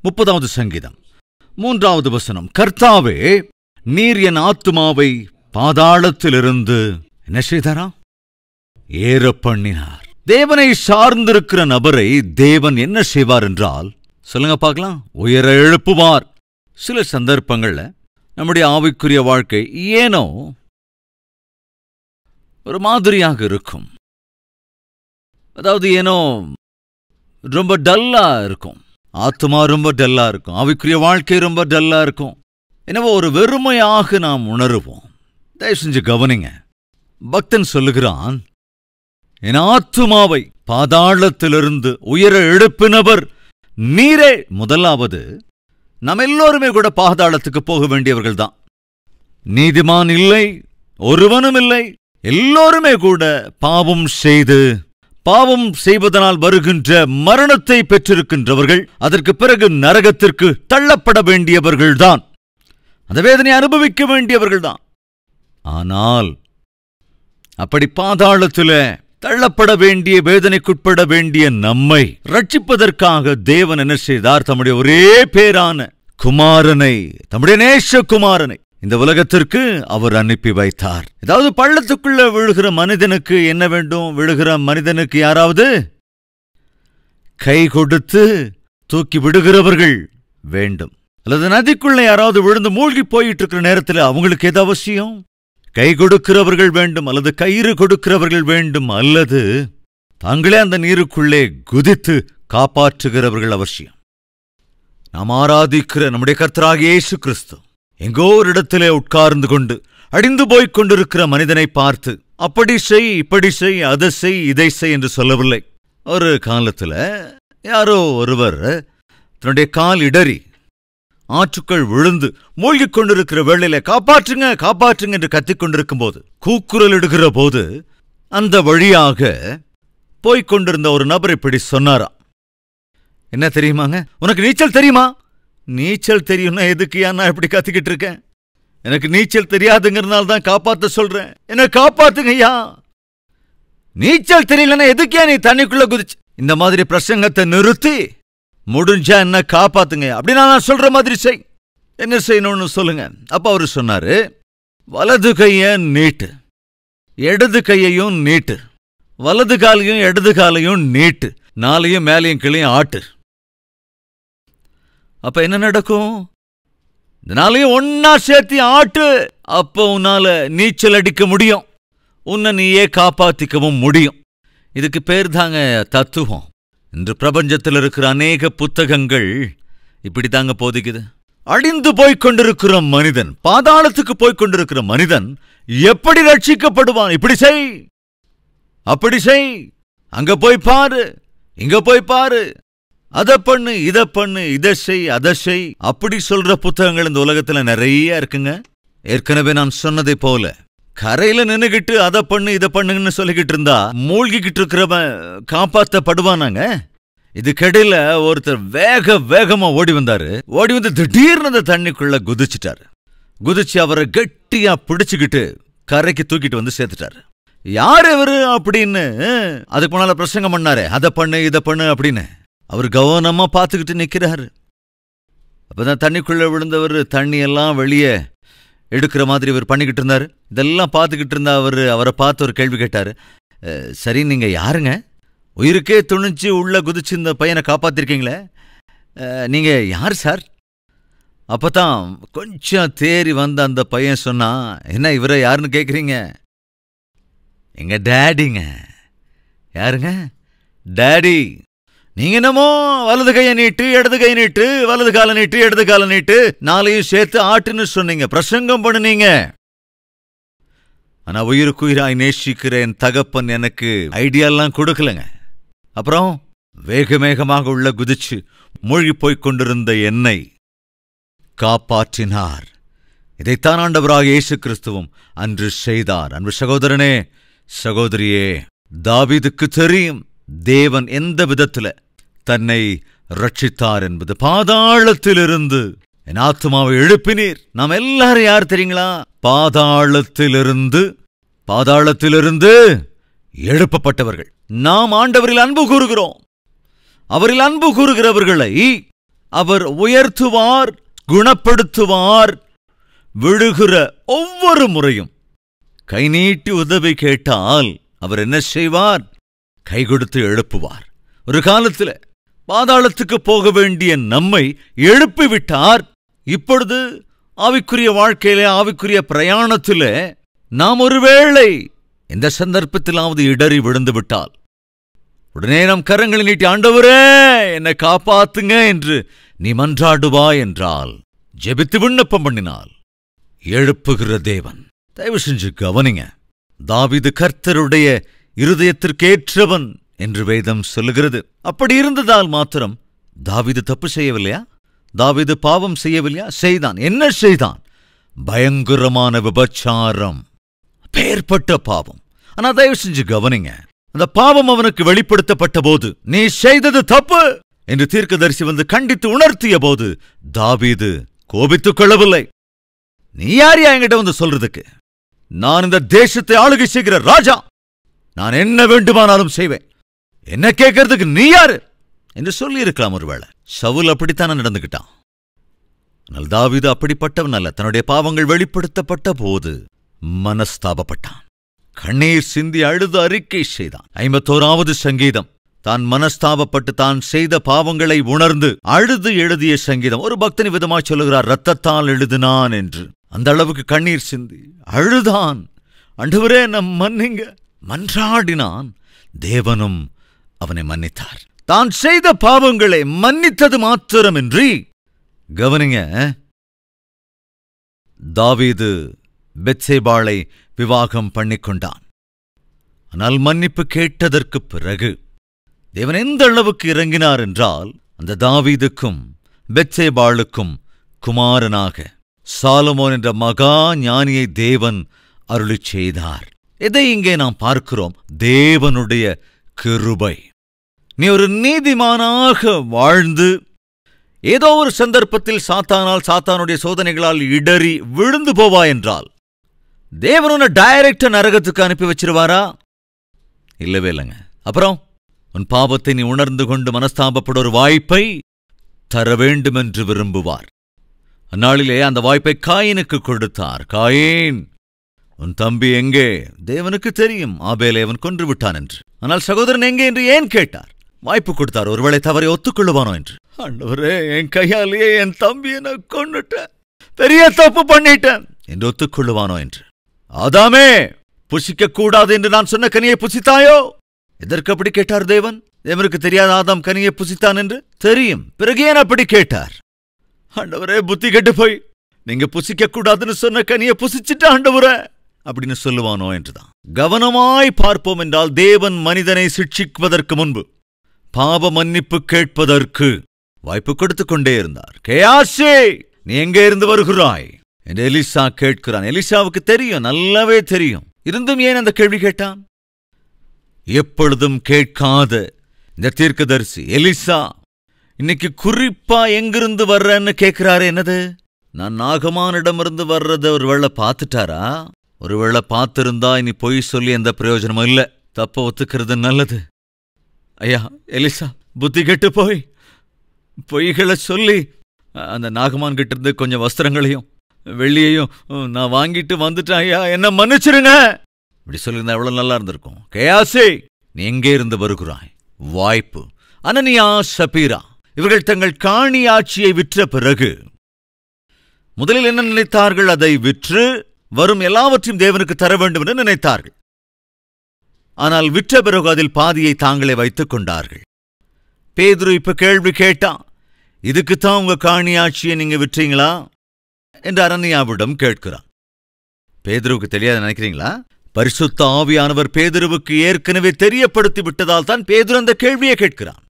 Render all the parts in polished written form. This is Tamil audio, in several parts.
30வது சங்கீதம் 3வது வசனம். கர்த்தாவே, நீர் என் ஆத்துமாவை பாதாளத்திலிருந்து என்ன செய்தாரா? ஏற பண்ணினார். தேவனை சார்ந்திருக்கிற நபரை தேவன் என்ன செய்வார் என்றால், சொல்லுங்க பார்க்கலாம், உயர எழுப்புவார். சில சந்தர்ப்பங்கள்ல நம்முடைய ஆவிக்குரிய வாழ்க்கை ஏனோ ஒரு மாதிரியாக இருக்கும். அதாவது ஏனோ ரொம்ப டல்லா இருக்கும். ஆத்மா ரொம்ப டல்லா இருக்கும். ஆவிக்குரிய வாழ்க்கை ரொம்ப டல்லா இருக்கும். எனவே ஒரு வெறுமையாக நாம் உணருவோம். தயவு செஞ்சு கவனிங்க. பக்தன் சொல்லுகிறான், என் ஆத்துமாவை பாதாளத்திலிருந்து உயர எழுப்பினவர் நீரே. முதலாவது, நாம் எல்லோருமே கூட பாதாளத்துக்கு போக வேண்டியவர்கள் தான். நீதிமான் இல்லை, ஒருவனும் இல்லை. எல்லோருமே கூட பாவம் செய்வதனால் வருகின்ற மரணத்தை பெற்றிருக்கின்றவர்கள். அதற்கு பிறகு நரகத்திற்கு தள்ளப்பட வேண்டியவர்கள்தான். அந்த வேதனை அனுபவிக்க வேண்டியவர்கள்தான். ஆனால் அப்படி பாதாளத்தில் தள்ளப்பட வேண்டிய, வேதனைக்குட்பட வேண்டிய நம்மை ரட்சிப்பதற்காக தேவன் என்ன செய்தார்? தம்முடைய ஒரே பேரான குமாரனை, தம்முடைய நேசகுமாரனை இந்த உலகத்திற்கு அவர் அனுப்பி வைத்தார். ஏதாவது பள்ளத்துக்குள்ள விழுகிற மனிதனுக்கு என்ன வேண்டும்? விழுகிற மனிதனுக்கு யாராவது கை கொடுத்து தூக்கி விடுகிறவர்கள் வேண்டும். அல்லது நதிக்குள்ள யாராவது விழுந்து மூழ்கி போயிட்டு இருக்கிற நேரத்தில் அவங்களுக்கு எது அவசியம்? கை கொடுக்கிறவர்கள் வேண்டும், அல்லது கயிறு கொடுக்கிறவர்கள் வேண்டும், அல்லது தாங்களே அந்த நீருக்குள்ளே குதித்து காப்பாற்றுகிறவர்கள் அவசியம். நாம் ஆராதிக்கிற நம்முடைய கர்த்தராகிய இயேசு கிறிஸ்து எங்கோ ஒரு இடத்திலே உட்கார்ந்து கொண்டு அடிந்து போய்க் கொண்டிருக்கிற மனிதனை பார்த்து அப்படி செய், இப்படி செய், அதை செய், இதை செய் என்று சொல்லவில்லை. ஒரு காலத்துல யாரோ ஒருவர் தன்னுடைய கால் இடறி ஆற்றுக்கள் விழுந்து மூழ்கிக் கொண்டிருக்கிற வேளையில காப்பாற்றுங்க, காப்பாற்றுங்க என்று கத்திக் கொண்டிருக்கும் போது, கூக்குரல் இடுகிற போது, அந்த வழியாக போய்க் கொண்டிருந்த ஒரு நபர் இப்படி சொன்னாரா, என்ன தெரியுமாங்க, உனக்கு நீச்சல் தெரியுமா? நீச்சல் தெரியும்னா எதுக்கு நான் இப்படி கத்திக்கிட்டு இருக்கேன்? எனக்கு நீச்சல் தெரியாதுங்கிறதுனால தான் காப்பாத்த சொல்றேன். என்ன காப்பாத்துங்க ஐயா. நீச்சல் தெரியலன்னா எதுக்கே நீ தண்ணிக்குள்ள குதிச்சு? இந்த மாதிரி பிரசங்கத்தை நிறுத்தி முடிஞ்சா என்ன காப்பாத்துங்க அப்படின்னா நான் சொல்ற மாதிரி செய். என்ன செய்யணும்னு சொல்லுங்க. அப்ப அவரு சொன்னாரு, வலது கைய நீட்டு, இடது கையையும் நீட்டு, வலது காலையும் இடது காலையும் நீட்டு, நாளையும் மேலையும் கீழையும் ஆட்டு. அப்ப என்ன நடக்கும்? இதனாலையும் ஒன்னா சேர்த்து ஆட்டு. அப்ப உன்னால நீச்சல் அடிக்க முடியும், உன்னை நீயே காப்பாத்திக்கவும் முடியும். இதுக்கு பேர் தாங்க தத்துவம். இன்று பிரபஞ்சத்தில் இருக்கிற அநேக புத்தகங்கள் இப்படி தாங்க போதிக்குது. அழிந்து போய்கொண்டிருக்கிற மனிதன், பாதாளத்துக்கு போய்கொண்டிருக்கிற மனிதன் எப்படி ரட்சிக்கப்படுவான்? இப்படி செய், அப்படி செய், அங்க போய் பாரு, இங்க போய் பாரு, அதை பண்ணு, இதை பண்ணு, இதை செய், அதை செய், அப்படி சொல்ற புத்தகங்கள் இந்த உலகத்துல நிறைய இருக்குங்க. ஏற்கனவே நான் சொன்னதை போல கரையில நின்னுகிட்டு அதை பண்ணு இதை பண்ணுன்னு சொல்லிக்கிட்டு இருந்தா மூழ்கிக்கிட்டு இருக்கிறவன் காப்பாற்றப்படுவானாங்க? இதுக்கிடையில ஒருத்தர் வேகமா ஓடி வந்தாரு. ஓடி வந்து திடீர்னு அந்த தண்ணிக்குள்ள குதிச்சுட்டாரு. குதிச்சு அவரை கெட்டியா பிடிச்சுக்கிட்டு கரைக்கு தூக்கிட்டு வந்து சேர்த்துட்டாரு. யார் இவரு அப்படின்னு அதுக்கு முன்னால பிரசங்கம் பண்ணாரு, அதை பண்ணு இதை பண்ணு அப்படின்னு. அவர் கவனமா பார்த்துக்கிட்டு நிக்கிறாரு. அப்பதான் தண்ணிக்குள்ள விழுந்தவர் தண்ணி எல்லாம் வெளியே எடுக்கிற மாதிரி இவர் பண்ணிக்கிட்டு இருந்தாரு. இதெல்லாம் பார்த்துக்கிட்டு இருந்தா அவரை பார்த்து ஒரு கேள்வி கேட்டாரு. சரி, நீங்க யாருங்க? உயிருக்கே துணிச்சு உள்ள குதிச்சு இந்த பையனை காப்பாத்திருக்கீங்களே, நீங்க யார் சார்? அப்பதான் கொஞ்சம் தேறி வந்த அந்த பையன் சொன்னா, என்ன இவரை யாருன்னு கேக்குறீங்க? எங்க டேடிங்க. யாருங்க? டேடி. நீங்க என்னமோ வலது கையை நீட்டு, இடது கை நீட்டு, வலது காலை நீட்டு, இடது காலை நீட்டு, நாளையும் சேர்த்து ஆட்டுன்னு சொன்னீங்க, பிரசங்கம் பண்ணுனீங்க. ஆனா உயிருக்குயிராய் நேசிக்கிற என் தகப்பன் எனக்கு ஐடியாலாம் கொடுக்கலங்க. அப்புறம் வேகமாக உள்ள குதிச்சு மூழ்கி போய்க் கொண்டிருந்த என்னை காப்பாற்றினார். இதைத்தான் ஆண்டவராக இயேசு கிறிஸ்துவும் அன்று செய்தார். அன்பு சகோதரனே, சகோதரியே, தாவீதுக்கு தெரியும் தேவன் எந்த விதத்துல தன்னை ரட்சித்தார் என்பது. பாதாளத்திலிருந்து என் ஆத்துமாவை எழுப்பினீர். நாம் எல்லாரும் யார் தெரியுங்களா? பாதாளத்திலிருந்து எழுப்பப்பட்டவர்கள். நாம் ஆண்டவரில் அன்பு கூறுகிறோம். அவரில் அன்பு கூறுகிறவர்களை அவர் உயர்த்துவார், குணப்படுத்துவார். விழுகிற ஒவ்வொரு முறையும் கை நீட்டி உதவி கேட்டால் அவர் என்ன செய்வார்? கை கொடுத்து எழுப்புவார். ஒரு காலத்தில் பாதாளத்துக்கு போக வேண்டிய நம்மை எழுப்பிவிட்டார். இப்பொழுது ஆவிக்குரிய வாழ்க்கையிலே, ஆவிக்குரிய பிரயாணத்திலே நாம் ஒருவேளை எந்த சந்தர்ப்பத்திலாவது இடறி விழுந்து விட்டால் உடனே நம் கரங்களை நீட்டி, ஆண்டவரே என்னை காப்பாத்துங்க என்று நீ மன்றாடுவாய் என்றால், ஜெபித்து விண்ணப்பம் பண்ணினால் எழுப்புகிற தேவன். தயவு செஞ்சு கவனிங்க. தாவீது கர்த்தருடைய இருதயத்திற்கேற்றவன் என்று வேதம் சொல்லுகிறது. அப்படி இருந்ததால் மாத்திரம் தாவீது தப்பு செய்யவில்லையா? தாவீது பாவம் செய்யவில்லையா? செய்தான். என்ன செய்தான்? பயங்கரமான விபச்சாரம், பேர்பட்ட பாவம். ஆனா தயவு செஞ்சு கவனிங்க, அந்த பாவம் அவனுக்கு வெளிப்படுத்தப்பட்ட போது, நீ செய்தது தப்பு என்று தீர்க்கதரிசி வந்து கண்டித்து உணர்த்திய போது தாவீது கோபித்துக் கொள்ளவில்லை. நீ யாரியா என்கிட்ட வந்து சொல்றதுக்கு? நான் இந்த தேசத்தை ஆளுகை செய்கிற ராஜா, நான் என்ன வேண்டுமானாலும் செய்வேன், என்ன கேட்கறதுக்கு நீ யாரு என்று சொல்லி இருக்கலாம். ஒருவேளை சவுல் அப்படித்தானே நடந்துகிட்டான். ஆனால் தாவீது அப்படிப்பட்டவன் அல்ல. தன்னுடைய பாவங்கள் வெளிப்படுத்தப்பட்ட போது மனஸ்தாபப்பட்டான், கண்ணீர் சிந்தி அழுது அறிக்கை செய்தான். 51வது சங்கீதம் தான் மனஸ்தாபப்பட்டு தான் செய்த பாவங்களை உணர்ந்து அழுது எழுதிய சங்கீதம். ஒரு பக்தன் விதமாய் சொல்லுகிறார், இரத்தத்தால் எழுதினான் என்று. அந்த அளவுக்கு கண்ணீர் சிந்தி அழுதான். ஆண்டவரே நம் மன்னிங்க மன்றாடினான். தேவனும் அவனை மன்னித்தார். தான் செய்த பாவங்களை மன்னித்தது மாத்திரமின்றி, கவனிங்க, தாவீது பெத்சேபாளை விவாகம் பண்ணிக்கொண்டான். ஆனால் மன்னிப்பு கேட்டதற்கு பிறகு தேவன் எந்த அளவுக்கு இறங்கினார் என்றால், அந்த தாவீதுக்கும் பெத்சேபாளுக்கும் குமாரனாக சாலமோன் என்ற மகா ஞானியை தேவன் அருளிச் செய்தார். இதை இங்கே நாம் பார்க்கிறோம். தேவனுடைய கிருபை. நீ ஒரு நீதிமானாக வாழ்ந்து ஏதோ ஒரு சந்தர்ப்பத்தில் சாத்தானுடைய சோதனைகளால் இடறி விழுந்து போவா என்றால், தேவன் உன்னை டைரக்டா நரகத்துக்கு அனுப்பி வச்சிருவாரா? இல்லவே இல்லைங்க. அப்புறம் உன் பாவத்தை நீ உணர்ந்து கொண்டு மனஸ்தாபப்பட ஒரு வாய்ப்பை தர வேண்டும் என்று விரும்புவார். அந்நாளிலே அந்த வாய்ப்பை காயினுக்கு கொடுத்தார். காயின், உன் தம்பி எங்கே? தேவனுக்கு தெரியும் ஆபேலை அவன் கொன்று விட்டான் என்று. ஆனால் சகோதரன் எங்கே என்று ஏன் கேட்டார்? வாய்ப்பு கொடுத்தார். ஒருவேளை தவறை ஒத்துக்கொள்ளுவானோ என்று. ஆண்டவரே, என் கையாலேயே என் தம்பியை நான் கொன்னுட்டேன், பெரிய தப்பு பண்ணிட்டேன் என்று ஒத்துக்கொள்ளுவானோ என்று. ஆதாமே, புசிக்க கூடாது என்று நான் சொன்ன கனியை புசித்தாயோ? எதற்கு அப்படி கேட்டார் தேவன்? தேவனுக்கு தெரியாத ஆதாம் கனியை புசித்தான் என்று தெரியும். பிறகு ஏன் அப்படி கேட்டார்? ஆண்டவரே, புத்தி கெட்டு போய் நீங்க புசிக்க கூடாதுன்னு சொன்ன கனியை புசிச்சிட்ட ஆண்டவரே அப்படின்னு சொல்லுவானோ என்றுதான். கவனமாய் பார்ப்போம் என்றால், தேவன் மனிதனை சிட்சிக்குவதற்கு முன்பு பாவ மன்னிப்பு கேட்பதற்கு வாய்ப்பு கொடுத்துக் கொண்டே இருந்தார். கேயாசே, நீ எங்கே இருந்து வருகிறாய் என்று எலிசா கேட்கிறான். எலிசாவுக்கு தெரியும், நல்லாவே தெரியும். இருந்தும் ஏன் அந்த கேள்வி கேட்டான்? எப்பொழுதும் கேட்காத இந்த தீர்க்கதரிசி எலிசா இன்னைக்கு குறிப்பா எங்கிருந்து வர்றன்னு கேட்கிறாரு. என்னது? நான் நாகமானிடமிருந்து வர்றத ஒருவேளை பார்த்துட்டாரா? ஒருவேளை பார்த்திருந்தா இனி பொய் சொல்லி எந்த பிரயோஜனமும் இல்லை. தப்ப ஒத்துக்கிறது நல்லது. ஐயா எலிசா, புத்தி கெட்டு போய் பொய்களை சொல்லி அந்த நாகமான் கிட்ட இருந்து கொஞ்சம் வஸ்திரங்களையும் வெள்ளியையும் நான் வாங்கிட்டு வந்துட்டேன் ஐயா, என்ன மன்னிச்சிருங்க இப்படி சொல்லியிருந்தா எவ்வளவு நல்லா இருந்திருக்கும். கேயாசே, நீ எங்கே இருந்து வருகிறாய்? வாய்ப்பு. அனனியா, சபீரா இவர்கள் தங்கள் காணி ஆட்சியை விற்ற பிறகு முதலில் என்ன நினைத்தார்கள்? அதை விற்று வரும் எல்லாவற்றையும் தேவனுக்கு தர வேண்டும் என்று நினைத்தார்கள். ஆனால் விற்ற பிறகு அதில் பாதியை தாங்களே வைத்துக் கொண்டார்கள். பேதுரு இப்ப கேள்வி கேட்டான், இதுக்குத்தான் உங்க காணி ஆட்சியை நீங்க விற்றீங்களா என்று அனனியாவிடம் கேட்கிறான். பேதுருவுக்கு தெரியாது நினைக்கிறீங்களா? பரிசுத்த ஆவியானவர் பேதுருவுக்கு ஏற்கனவே தெரியப்படுத்தி விட்டதால் தான் பேதுரு அந்த கேள்வியை கேட்கிறான்.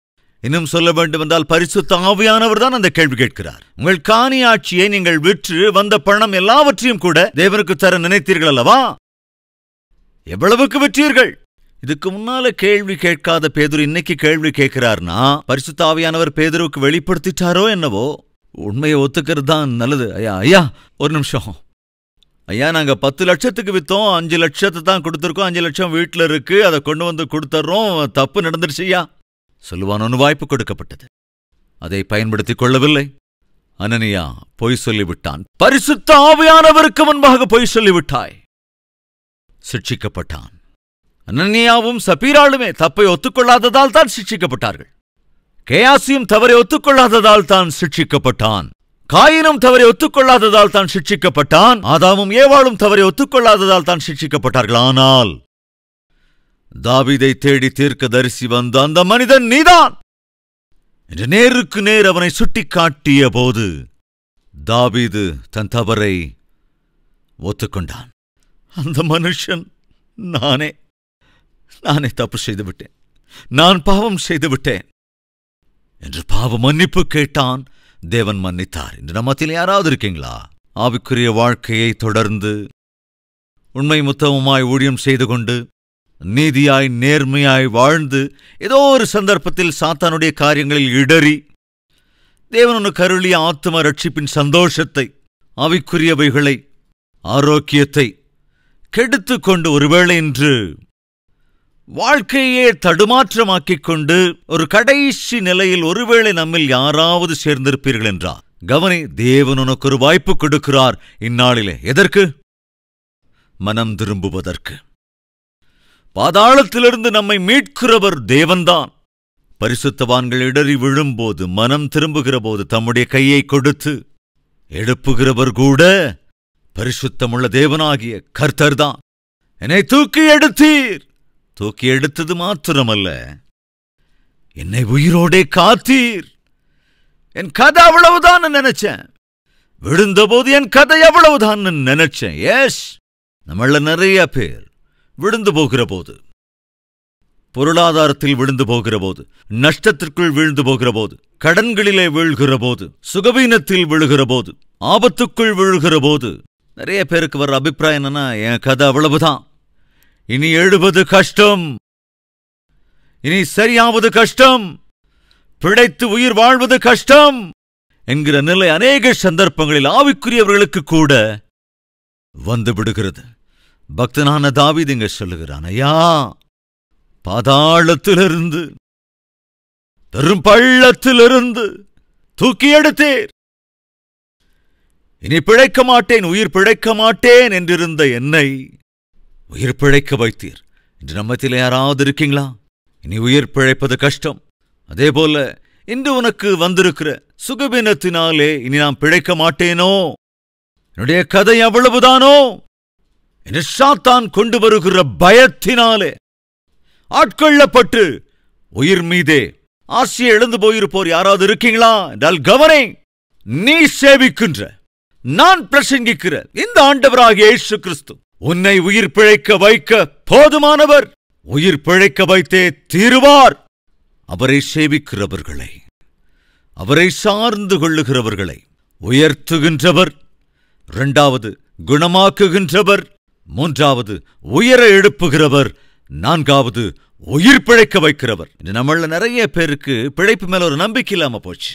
இன்னும் சொல்ல வேண்டும் என்றால், பரிசுத்த ஆவியானவர் தான் அந்த கேள்வி கேட்கிறார். உங்கள் காணி ஆட்சியை நீங்கள் விற்று வந்த பணம் எல்லாவற்றையும் கூட தேவனுக்கு தர நினைத்தீர்கள் அல்லவா? எவ்வளவுக்கு விற்றீர்கள்? இதுக்கு முன்னால கேள்வி கேட்காத பேதுரு இன்னைக்கு கேள்வி கேட்கிறார்னா, பரிசுத்த ஆவியானவர் பேதுருவுக்கு வெளிப்படுத்திட்டாரோ என்னவோ. உண்மையை ஒத்துக்கிறது தான் நல்லது. ஐயா ஐயா ஒரு நிமிஷம் ஐயா, நாங்க 10 லட்சத்துக்கு வித்தோம், 5 லட்சத்தை தான் கொடுத்துருக்கோம், 5 லட்சம் வீட்டுல இருக்கு, அதை கொண்டு வந்து கொடுத்துட்றோம், தப்பு நடந்துருச்சு ஐயா சொல்லுவானோன்னு வாய்ப்பு கொடுக்கப்பட்டது. அதை பயன்படுத்திக் கொள்ளவில்லை. அனனியா பொய் சொல்லிவிட்டான். பரிசுத்த ஆவியானவருக்கு முன்பாக பொய் சொல்லிவிட்டாய். சிட்சிக்கப்பட்டான். அனனியாவும் சபீராளுமே தப்பை ஒத்துக்கொள்ளாததால் தான் சிட்சிக்கப்பட்டார்கள். கேயாசியும் தவறை ஒத்துக்கொள்ளாததால் தான் சிட்சிக்கப்பட்டான். காயினும் தவறை ஒத்துக்கொள்ளாததால் தான் சிட்சிக்கப்பட்டான். ஆதாமும் ஏவாளும் தவறை ஒத்துக்கொள்ளாததால் தான் சிட்சிக்கப்பட்டார்கள். ஆனால் தாவீதை தேடி தீர்க்கதரிசி வந்த அந்த மனிதன் நீதான் என்று நேருக்கு நேர் அவனை சுட்டிக்காட்டிய போது தாவீது தன் தவறை ஒத்துக்கொண்டான். அந்த மனுஷன் நானே தப்பு செய்துவிட்டேன், நான் பாவம் செய்துவிட்டேன் என்று பாவ மன்னிப்பு கேட்டான். தேவன் மன்னித்தார். இன்று நம்மத்தில் யாராவது இருக்கீங்களா? ஆவிக்குரிய வாழ்க்கையை தொடர்ந்து உண்மை முத்தமுமாய் ஊழியம் செய்து கொண்டு நீதியாய் நேர்மையாய் வாழ்ந்து ஏதோ ஒரு சந்தர்ப்பத்தில் சாத்தானுடைய காரியங்களில் இடறி தேவன் உனக்கு அருளிய ஆத்தும ரட்சிப்பின் சந்தோஷத்தை, ஆவிக்குரியவைகளை, ஆரோக்கியத்தை கெடுத்துக் கொண்டு ஒருவேளை இன்று வாழ்க்கையே தடுமாற்றமாக்கிக் கொண்டு ஒரு கடைசி நிலையில் ஒருவேளை நம்மில் யாராவது சேர்ந்திருப்பீர்கள் என்றார். கவனி, தேவன் உனக்கு ஒரு வாய்ப்பு கொடுக்கிறார் இந்நாளிலே. எதற்கு? மனம் திரும்புவதற்கு. பாதாளத்திலிருந்து நம்மை மீட்கிறவர் தேவன்தான். பரிசுத்தவான்கள் இடறி விழும்போது, மனம் திரும்புகிற போது தம்முடைய கையை கொடுத்து எழுப்புகிறவர் கூட பரிசுத்தமுள்ள தேவனாகிய கர்த்தர்தான். என்னை தூக்கி எடுத்தீர். தூக்கி எடுத்தது மாத்திரமல்ல, என்னை உயிரோடே காத்தீர். என் கதை அவ்வளவுதான் நினைச்சேன். விழுந்தபோது என் கதை அவ்வளவுதான் நினைச்சேன். எஸ், நம்மள நிறைய பேர் விழுந்து போகிற போது, பொருளாதாரத்தில் விழுந்து போகிற போது, நஷ்டத்திற்குள் வீழ்ந்து போகிற போது, கடன்களிலே வீழ்கிற போது, சுகவீனத்தில் விழுகிற போது, ஆபத்துக்குள் விழுகிற போது நிறைய பேருக்கு வர்ற அபிப்பிராயம் என்னன்னா, என் கதை அவ்வளவுதான், இனி எழுவது கஷ்டம், இனி சரியாவது கஷ்டம், பிழைத்து உயிர் வாழ்வது கஷ்டம் என்கிற நிலை அநேக சந்தர்ப்பங்களில் ஆவிக்குரியவர்களுக்கு கூட வந்து விடுகிறது. பக்தனான தாவீது இங்க சொல்லுகிறான், ஐயா, பாதாளத்திலிருந்து, பெரும் பள்ளத்திலிருந்து தூக்கி எடுத்தீர். இனி பிழைக்க மாட்டேன், உயிர் பிழைக்க மாட்டேன் என்றிருந்த என்னை உயிர் பிழைக்க வைத்தீர். இன்று நம்மத்தில் யாராவது இருக்கீங்களா? இனி உயிர் பிழைப்பது கஷ்டம். அதேபோல இன்று உனக்கு வந்திருக்கிற சுகவீனத்தினாலே இனி நான் பிழைக்க மாட்டேனோ, என்னுடைய கதை அவ்வளவுதானோ என்று சாத்தான் கொண்டு வருகிற பயத்தினாலே ஆட்கொள்ளப்பட்டு உயிர் மீதே ஆசையை எழுந்து போயிருப்போர் யாராவது இருக்கீங்களா என்றால் கவனே, நீ சேவிக்கின்ற, நான் பிரசங்கிக்கிற இந்த ஆண்டவராகிய இயேசு கிறிஸ்து உன்னை உயிர் பிழைக்க வைக்க போதுமானவர். உயிர் பிழைக்க வைத்தே தீருவார். அவரை சேவிக்கிறவர்களை, அவரை சார்ந்து கொள்ளுகிறவர்களை உயர்த்துகின்றவர். இரண்டாவது, குணமாக்குகின்றவர். மூன்றாவது, உயர எழுப்புகிறவர். நான்காவது, உயிர் பிழைக்க வைக்கிறவர். நம்மள நிறைய பேருக்கு பிழைப்பு மேல ஒரு நம்பிக்கை இல்லாம போச்சு.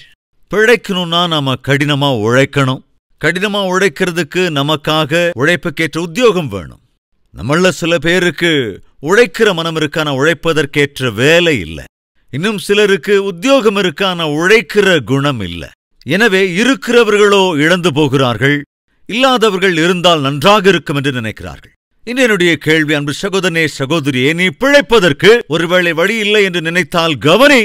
பிழைக்கணும்னா நாம கடினமா உழைக்கணும். கடினமா உழைக்கிறதுக்கு நமக்காக உழைப்புக்கேற்ற உத்தியோகம் வேணும். நம்மள சில பேருக்கு உழைக்கிற மனம் இருக்கான உழைப்பதற்கேற்ற வேலை இல்லை. இன்னும் சிலருக்கு உத்தியோகம் இருக்கான உழைக்கிற குணம் இல்லை. எனவே இருக்கிறவர்களோ இழந்து போகிறார்கள், இல்லாதவர்கள் இருந்தால் நன்றாக இருக்கும் என்று நினைக்கிறார்கள். என்னுடைய கேள்வி, அன்பு சகோதரனே, சகோதரியே, நீ பிழைப்பதற்கு ஒருவேளை வழி இல்லை என்று நினைத்தால் கவனி,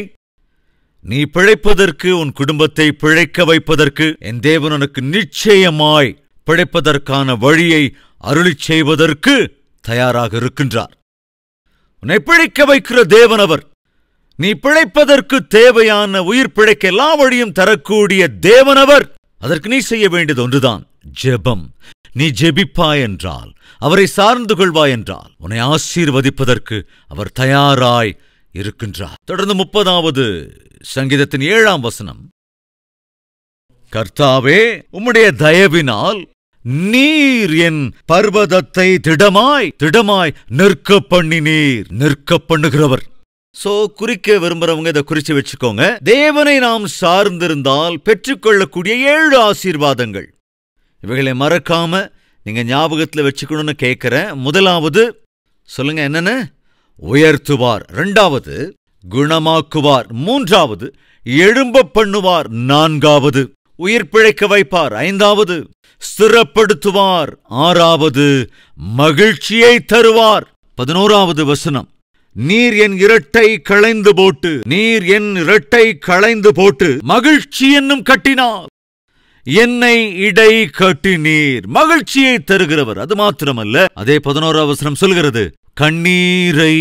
நீ பிழைப்பதற்கு, உன் குடும்பத்தை பிழைக்க வைப்பதற்கு என் தேவன் உனக்கு நிச்சயமாய் பிழைப்பதற்கான வழியை அருளிச் செய்வதற்கு தயாராக இருக்கின்றார். உன்னை பிழைக்க வைக்கிற தேவன் அவர். நீ பிழைப்பதற்கு தேவையான உயிர் பிழைக்க எல்லா வழியும் தரக்கூடிய தேவன் அவர். அதற்கு நீ செய்ய வேண்டியது ஒன்றுதான், ஜெபம். நீ ஜெபிப்பாய் என்றால், அவரை சார்ந்து கொள்வாய் என்றால், உன்னை ஆசீர்வதிப்பதற்கு அவர் தயாராய் இருக்கின்றார். தொடர்ந்து 30வது சங்கீதத்தின் 7ஆம் வசனம், கர்த்தாவே, உம்முடைய தயவினால் நீர் என் பர்வதத்தை திடமாய் நிற்க பண்ணினீர். நிற்க பண்ணுகிறவர். குறிக்க விரும்புறவங்க இதை குறிச்சு வச்சுக்கோங்க. தேவனை நாம் சார்ந்திருந்தால் பெற்றுக்கொள்ளக்கூடிய 7 ஆசீர்வாதங்கள். இவைகளை மறக்காம நீங்க ஞாபகத்துல வச்சுக்கணும்னு கேட்கிறேன். முதலாவது சொல்லுங்க, என்னன்னு? உயர்த்துவார். இரண்டாவது, குணமாக்குவார் 3வது, எழும்ப பண்ணுவார் 4வது, உயிர் பிழைக்க வைப்பார் 5வது, ஸ்திரப்படுத்துவார் 6வது, மகிழ்ச்சியை தருவார். 11வது வசனம், நீர் என் இரட்டை களைந்து போட்டு மகிழ்ச்சி என்னும் கட்டினார், என்னை இடை கட்டினீர். மகிழ்ச்சியை தருகிறவர். அது மாத்திரமல்ல, அதே 11வது வசனம் சொல்கிறது, கண்ணீரை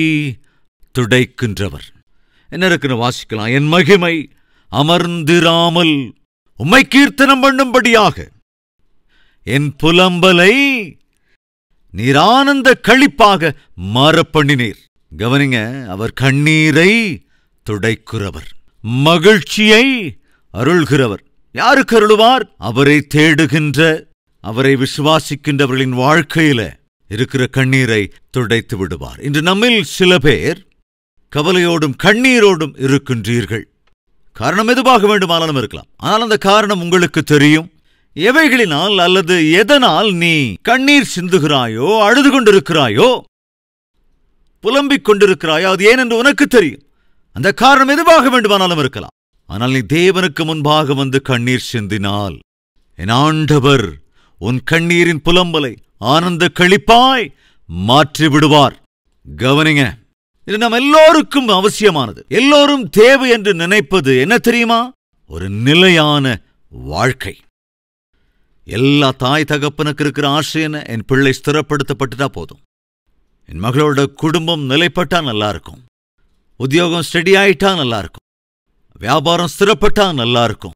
துடைக்கின்றவர். என்ன இருக்குன்னு வாசிக்கலாம். என் மகிமை அமர்ந்திராமல் உம்மை கீர்த்தனம் பண்ணும்படியாக என் புலம்பலை நீர் ஆனந்த களிப்பாக மாறப்பண்ணினீர். கவனிங்க, அவர் கண்ணீரை துடைக்கிறவர், மகிழ்ச்சியை அருள்கிறவர். யாருக்கு அருளுவார்? அவரை தேடுகின்ற, அவரை விசுவாசிக்கின்றவர்களின் வாழ்க்கையில இருக்கிற கண்ணீரை துடைத்து விடுவார். இன்று நம்மில் சில பேர் கவலையோடும் கண்ணீரோடும் இருக்கின்றீர்கள். காரணம் எதுவாக வேண்டுமானாலும் இருக்கலாம். ஆனால் அந்த காரணம் உங்களுக்கு தெரியும். எவைகளினால் அல்லது எதனால் நீ கண்ணீர் சிந்துகிறாயோ, அழுது கொண்டிருக்கிறாயோ, புலம்பிக் கொண்டிருக்கிறாயோ, அது ஏன் என்று உனக்கு தெரியும். அந்த காரணம் எதுவாக வேண்டுமானாலும் இருக்கலாம். ஆனால் நீ தேவனுக்கு முன்பாக வந்து கண்ணீர் சிந்தினால், என் ஆண்டவர் உன் கண்ணீரின் புலம்பலை ஆனந்த களிப்பாய் மாற்றி விடுவார். கவனிங்க, இது நம் எல்லோருக்கும் அவசியமானது. எல்லோரும் தேவை என்று நினைப்பது என்ன தெரியுமா? ஒரு நிலையான வாழ்க்கை. எல்லா தாய் தகப்பனுக்கு இருக்கிற ஆசை என்ன? என் பிள்ளை ஸ்திரப்படுத்தப்பட்டுட்டா போதும், என் மகளோட குடும்பம் நிலைப்பட்டா நல்லா இருக்கும், உத்தியோகம் ஸ்டடி ஆயிட்டா நல்லா இருக்கும், வியாபாரம் ஸ்திரப்பட்டா நல்லா இருக்கும்,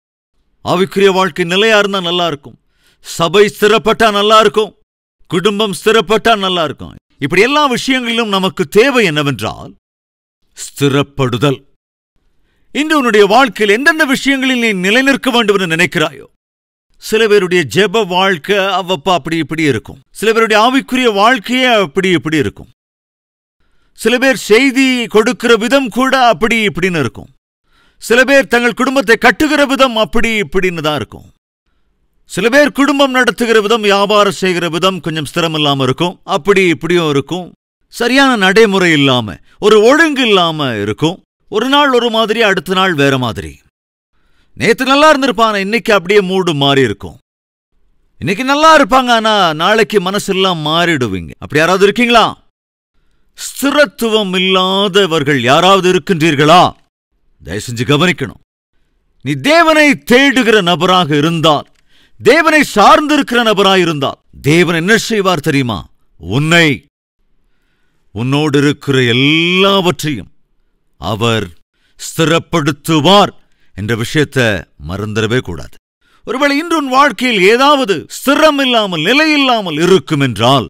ஆவிக்குரிய வாழ்க்கை நிலையா இருந்தா நல்லா இருக்கும், சபை ஸ்திரப்பட்டா நல்லா இருக்கும், குடும்பம் ஸ்திரப்பட்டா நல்லா இருக்கும். இப்படி எல்லா விஷயங்களிலும் நமக்கு தேவை என்னவென்றால் ஸ்திரப்படுதல். இன்று உன்னுடைய வாழ்க்கையில் எந்தெந்த விஷயங்களில் நீ நிலைநிற்க வேண்டும் என்று நினைக்கிறாயோ, சில பேருடைய ஜெப வாழ்க்கை அவ்வப்பா அப்படி இப்படி இருக்கும், சில பேருடைய ஆவிக்குரிய வாழ்க்கையே அப்படி இப்படி இருக்கும், சில பேர் செய்தி கொடுக்கிற விதம் கூட அப்படி இப்படின்னு இருக்கும், சில பேர் தங்கள் குடும்பத்தை கட்டுகிற விதம் அப்படி இப்படின்னு தான் இருக்கும், சில பேர் குடும்பம் நடத்துகிற விதம், வியாபாரம் செய்கிற விதம் கொஞ்சம் ஸ்திரம் இல்லாம இருக்கும், அப்படி இப்படியும் இருக்கும், சரியான நடைமுறை இல்லாம, ஒரு ஒழுங்கு இல்லாம இருக்கும், ஒரு நாள் ஒரு மாதிரி, அடுத்த நாள் வேற மாதிரி. நேத்து நல்லா இருந்திருப்பாங்க, இன்னைக்கு அப்படியே மூடு மாறி இருக்கும். இன்னைக்கு நல்லா இருப்பாங்க, ஆனா நாளைக்கு மனசெல்லாம் மாறிடுவீங்க. அப்படி யாராவது இருக்கீங்களா? ஸ்திரத்துவம் இல்லாதவர்கள் யாராவது இருக்கின்றீர்களா? தயவு செஞ்சு கவனிக்கணும். நீ தேவனை தேடுகிற நபராக இருந்தால், தேவனை சார்ந்திருக்கிற நபராயிருந்தால், தேவன் என்ன செய்வார் தெரியுமா? உன்னோடு இருக்கிற எல்லாவற்றையும் அவர் ஸ்திரப்படுத்துவார் என்ற விஷயத்தை மறந்துடவே கூடாது. ஒருவேளை இன்று உன் வாழ்க்கையில் ஏதாவது ஸ்திரம் இல்லாமல், நிலையில்லாமல் இருக்கும் என்றால்,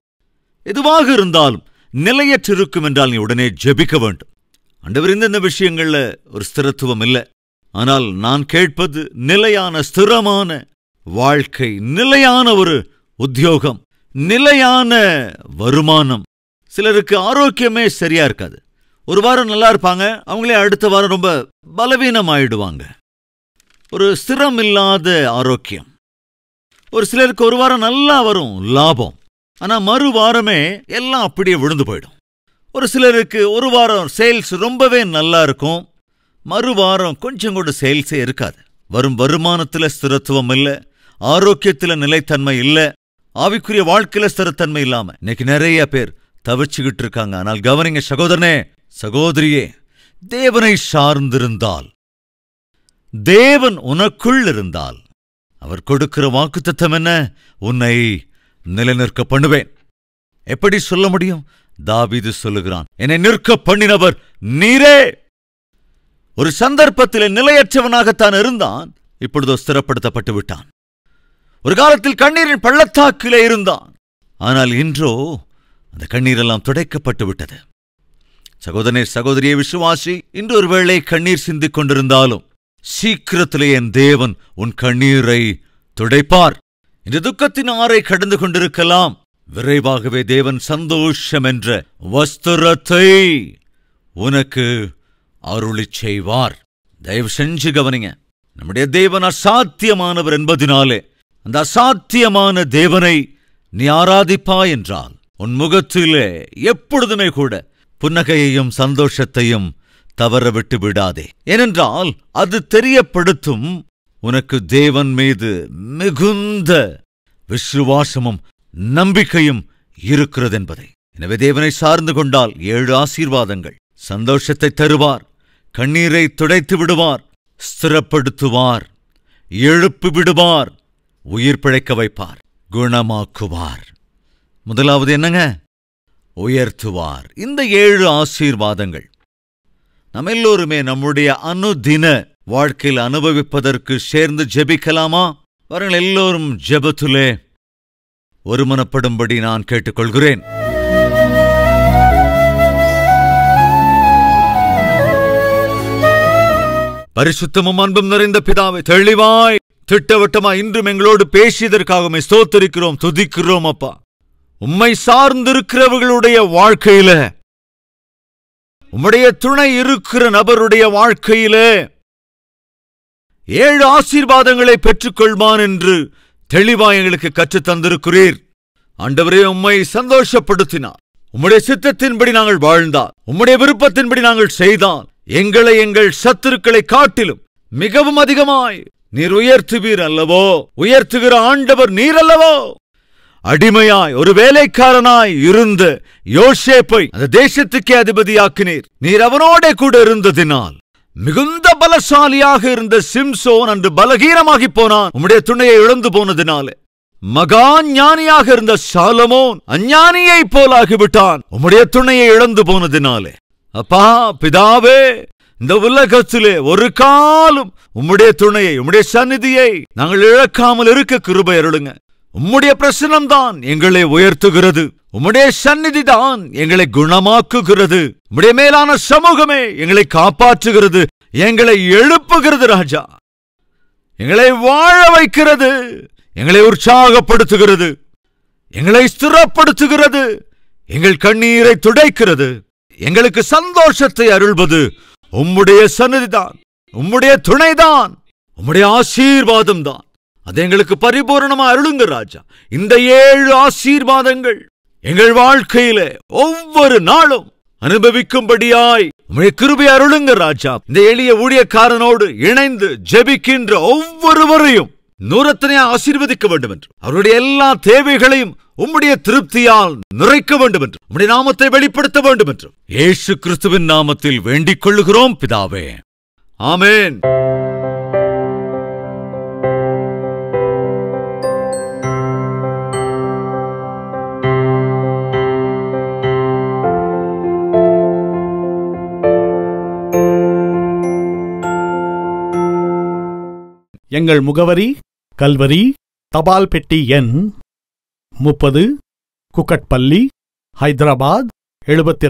எதுவாக இருந்தாலும் நிலையற்றிருக்கும் என்றால், நீ உடனே ஜெபிக்க வேண்டும். ஆண்டவர், இந்த விஷயங்கள்ல ஒரு ஸ்திரத்துவம் இல்லை, ஆனால் நான் கேட்பது நிலையான ஸ்திரமான வாழ்க்கை, நிலையான ஒரு உத்தியோகம், நிலையான வருமானம். சிலருக்கு ஆரோக்கியமே சரியா இருக்காது. ஒரு வாரம் நல்லா இருப்பாங்க, அவங்களே அடுத்த வாரம் ரொம்ப பலவீனமாயிடுவாங்க. ஒரு ஸ்திரம் இல்லாத ஆரோக்கியம். ஒரு சிலருக்கு ஒரு வாரம் நல்லா வரும் லாபம், ஆனா மறு வாரமே எல்லாம் அப்படியே விழுந்து போயிடும். ஒரு சிலருக்கு ஒரு வாரம் சேல்ஸ் ரொம்பவே நல்லா இருக்கும், மறு வாரம் கொஞ்சம் கூட சேல்ஸே இருக்காது. வரும் வருமானத்துல ஸ்திரத்துவம் இல்லை, ஆரோக்கியத்துல நிலைத்தன்மை இல்லை, ஆவிக்குரிய வாழ்க்கையில ஸ்திரத்தன்மை இல்லாம இன்னைக்கு நிறைய பேர் தவிச்சுக்கிட்டு இருக்காங்க. ஆனால் கவனிங்க சகோதரனே, சகோதரியே, தேவனை சார்ந்திருந்தால், தேவன் உனக்குள் இருந்தால், அவர் கொடுக்கிற வாக்குத்தத்தம் என்ன? உன்னை நிலைநிற்க பண்ணுவேன். எப்படி சொல்ல முடியும்? தாவீது சொல்லுகிறான், என்னை நிற்க பண்ணினவர் நீரே. ஒரு சந்தர்ப்பத்தில் நிலையற்றவனாகத்தான் இருந்தான், இப்பொழுதோ ஸ்திரப்படுத்தப்பட்டு விட்டான். ஒரு காலத்தில் கண்ணீரின் பள்ளத்தாக்கிலே இருந்தான், ஆனால் இன்றோ அந்த கண்ணீரெல்லாம் துடைக்கப்பட்டு விட்டது. சகோதரனே, சகோதரியே, விசுவாசி, இன்று ஒருவேளை கண்ணீர் சிந்திக் கொண்டிருந்தாலும் சீக்கிரத்திலே என் தேவன் உன் கண்ணீரை துடைப்பார். இந்த துக்கத்தின் ஆறை கடந்து கொண்டிருக்கலாம், விரைவாகவே தேவன் சந்தோஷம் என்ற வஸ்திரத்தை உனக்கு அருளிச் செய்வார். தயவு செஞ்சு கவனிங்க, நம்முடைய தேவன் அசாத்தியமானவர் என்பதினாலே அந்த அசாத்தியமான தேவனை நீ ஆராதிப்பாய் என்றால், உன் முகத்திலே எப்பொழுதுமே கூட புன்னகையையும் சந்தோஷத்தையும் தவற விட்டு விடாதே. ஏனென்றால் அது தெரியப்படுத்தும் உனக்கு தேவன் மீது மிகுந்த விசுவாசமும் நம்பிக்கையும் இருக்கிறதென்பதை. எனவே தேவனை சார்ந்து கொண்டால் 7 ஆசீர்வாதங்கள். சந்தோஷத்தை தருவார், கண்ணீரை துடைத்து விடுவார், ஸ்திரப்படுத்துவார், எழுப்பி விடுவார், உயிர் பிழைக்க வைப்பார், குணமாக்குவார். முதலாவது என்னங்க? உயர்த்துவார். இந்த 7 ஆசீர்வாதங்கள் நம்ம எல்லோருமே நம்முடைய அனுதின வாழ்க்கையில் அனுபவிப்பதற்கு சேர்ந்து ஜெபிக்கலாமா? அவர்கள் எல்லோரும் ஜெபத்திலே ஒருமனப்படும்படி நான் கேட்டுக்கொள்கிறேன். பரிசுத்தமும் அன்பும் நிறைந்த பிதாவே, தெளிவாய் திட்டவட்டமாய் இன்றும் எங்களோடு பேசியதற்காக ஸ்தோத்திரிக்கிறோம், துதிக்கிறோம். அப்பா, உம்மை சார்ந்திருக்கிறவர்களுடைய வாழ்க்கையில, உம்முடைய துணை இருக்கிற நபருடைய வாழ்க்கையில 7 ஆசீர்வாதங்களை பெற்றுக்கொள்வான் என்று தெளிவாய் எங்களுக்கு கற்றுத் தந்திருக்கிறீர். ஆண்டவரே, உம்மை சந்தோஷப்படுத்தினார், உம்முடைய சித்தத்தின்படி நாங்கள் வாழ்ந்தால், உம்முடைய விருப்பத்தின்படி நாங்கள் செய்தால், எங்களை எங்கள் சத்துருக்களை காட்டிலும் மிகவும் அதிகமாய் நீர் உயர்த்துவீர் அல்லவோ? உயர்த்துகிற ஆண்டவர் நீர் அல்லவோ? அடிமையாய் ஒரு வேலைக்காரனாய் இருந்த யோசேப்பை அந்த தேசத்துக்கே அதிபதியாக்கினீர். நீர் அவனோட கூட இருந்ததினால் மிகுந்த பலசாலியாக இருந்த சிம்சோன் அன்று பலகீனமாகி போனான், உம்முடைய துணையை இழந்து போனதினாலே. மகா ஞானியாக இருந்த சாலமோன் அஞ்ஞானியை போலாகிவிட்டான், உம்முடைய துணையை இழந்து போனதினாலே. அப்பா பிதாவே, இந்த உலகத்திலே ஒரு காலம் உம்முடைய துணையை, உம்முடைய சந்நிதியை நாங்கள் இழக்காமல் இருக்க கிருபை அருளுங்க. உம்முடைய பிரசனம்தான் எங்களை உயர்த்துகிறது, உம்முடைய சந்நிதிதான் எங்களை குணமாக்குகிறது, உம்முடைய மேலான சமூகமே எங்களை காப்பாற்றுகிறது, எங்களை எழுப்புகிறது ராஜா, எங்களை வாழ வைக்கிறது, எங்களை உற்சாகப்படுத்துகிறது, எங்களை ஸ்திரப்படுத்துகிறது, எங்கள் கண்ணீரை துடைக்கிறது, எங்களுக்கு சந்தோஷத்தை அருள்வது உம்முடைய சந்நிதிதான், உம்முடைய துணைதான், உம்முடைய ஆசீர்வாதம் தான். அது எங்களுக்கு பரிபூரணமா அருளுங்க ராஜா. இந்த 7 ஆசீர்வாதங்கள் எங்கள் வாழ்க்கையில ஒவ்வொரு நாளும் அனுபவிக்கும்படியாய் உம்முடைய கிருபை அருளுங்க ராஜா. இந்த எளிய ஊழியக்காரனோடு இணைந்து ஜெபிக்கின்ற ஒவ்வொருவரையும் நூறத்தனையா ஆசீர்வதிக்க வேண்டும் என்று, அவருடைய எல்லா தேவைகளையும் உம்முடைய திருப்தியால் நிறைக்க வேண்டும் என்று, உம்முடைய நாமத்தை வெளிப்படுத்த வேண்டும் என்று இயேசு கிறிஸ்துவின் நாமத்தில் வேண்டிக் கொள்ளுகிறோம் பிதாவே. ஆமென். எங்கள் முகவரி: கல்வரி, தபால் பெட்டி எண் 30, குக்கட்பள்ளி, ஹைதராபாத் 72.